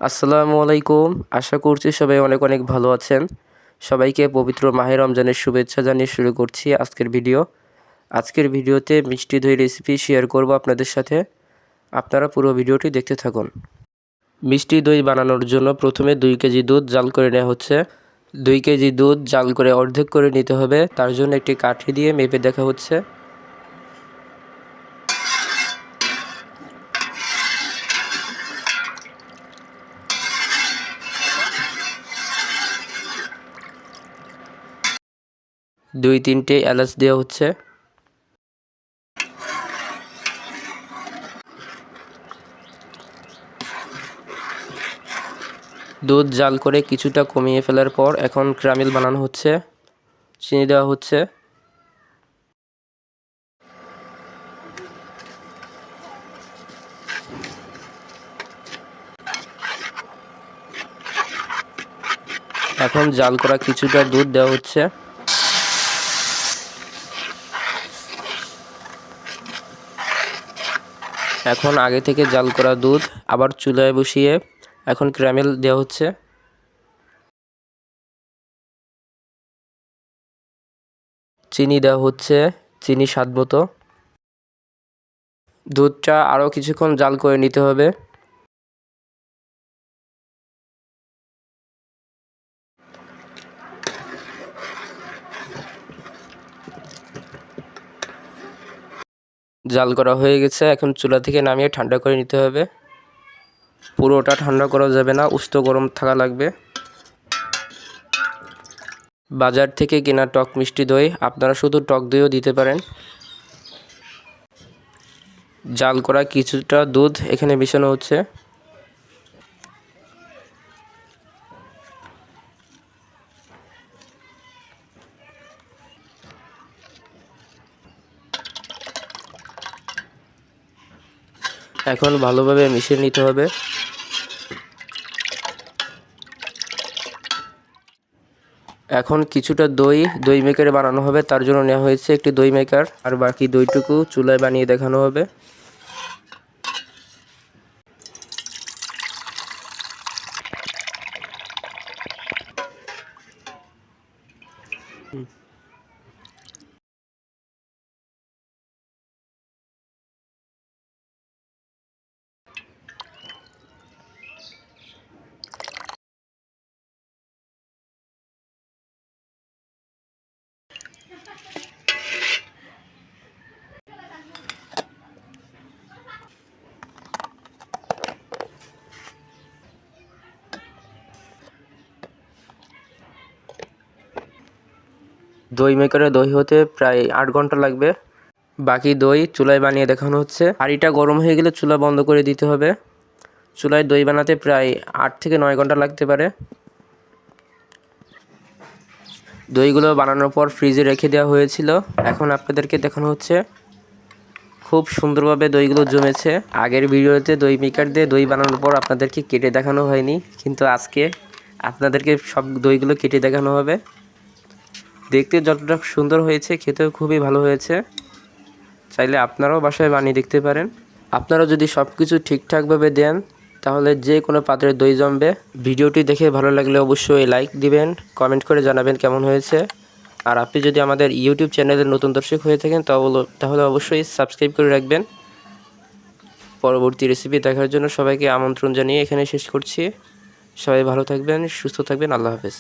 আসসালামু আলাইকুম। আশা করছি সবাই অনেক অনেক ভালো আছেন। সবাইকে পবিত্র মাহে রমজানের শুভেচ্ছা জানিয়ে শুরু করছি আজকের ভিডিও। আজকের ভিডিওতে মিষ্টি দই রেসিপি শেয়ার করব আপনাদের সাথে। আপনারা পুরো ভিডিওটি দেখতে থাকুন। মিষ্টি দই বানানোর জন্য প্রথমে 2 কেজি দুধ জাল করে নেওয়া হচ্ছে। 2 কেজি দুধ জাল করে অর্ধেক করে নিতে হবে। তার জন্য একটি কাঠি দিয়ে মেপে দেখা হচ্ছে। দুই তিনটে এলাচ দেওয়া হচ্ছে। দুধ জাল করে কিছুটা কমিয়ে ফেলার পর এখন ক্যারামেল বানানো হচ্ছে। চিনি দেওয়া হচ্ছে। এখন জাল করা কিছুটা দুধ দেওয়া হচ্ছে। এখন আগে থেকে জাল করা দুধ আবার চুলায় বসিয়ে এখন ক্যারামেল দেওয়া হচ্ছে। চিনি দেওয়া হচ্ছে, চিনি স্বাদ মতো। দুধটা আরও কিছুক্ষণ জাল করে নিতে হবে। জাল করা হয়ে গেছে, এখন চুলা থেকে নামিয়ে ঠান্ডা করে নিতে হবে। পুরোটা ঠান্ডা করা যাবে না, উষ্ণ গরম থাকা লাগবে। বাজার থেকে কেনা টক মিষ্টি দই আপনারা শুধু টক দইও দিতে পারেন। জাল করা কিছুটা দুধ এখানে মেশানো হচ্ছে। এখন ভালোভাবে মিশিয়ে নিতে হবে। এখন কিছুটা দই মেকারে বানানো হবে, তার জন্য নেওয়া হয়েছে একটি দই মেকার, আর বাকি দইটুকু চুলায় বানিয়ে দেখানো হবে। দই মেকারে দই হতে প্রায় 8 ঘন্টা লাগবে। বাকি দই চুলায় বানিয়ে দেখানো হচ্ছে। হাঁড়িটা গরম হয়ে গেলে চুলা বন্ধ করে দিতে হবে। চুলায় দই বানাতে প্রায় 8 থেকে 9 ঘন্টা লাগতে পারে। দইগুলো বানানোর পর ফ্রিজে রেখে দেওয়া হয়েছিল। এখন আপনাদেরকে দেখানো হচ্ছে খুব সুন্দরভাবে দইগুলো জমেছে। আগের ভিডিওতে দই মেকার দিয়ে দই বানানোর পর আপনাদেরকে কেটে দেখানো হয়নি, কিন্তু আজকে আপনাদেরকে সব দইগুলো কেটে দেখানো হবে। দেখতে যতটা সুন্দর হয়েছে খেতেও খুবই ভালো হয়েছে। চাইলে আপনারাও বাসায় বানিয়ে দেখতে পারেন। আপনারা যদি সব কিছু ঠিকঠাকভাবে দেন তাহলে যে কোনো পাত্রে দই জমবে। ভিডিওটি দেখে ভালো লাগলে অবশ্যই লাইক দিবেন, কমেন্ট করে জানাবেন কেমন হয়েছে। আর আপনি যদি আমাদের ইউটিউব চ্যানেলের নতুন দর্শক হয়ে থাকেন তাহলে অবশ্যই সাবস্ক্রাইব করে রাখবেন। পরবর্তী রেসিপি দেখার জন্য সবাইকে আমন্ত্রণ জানিয়ে এখানে শেষ করছি। সবাই ভালো থাকবেন, সুস্থ থাকবেন। আল্লাহ হাফেজ।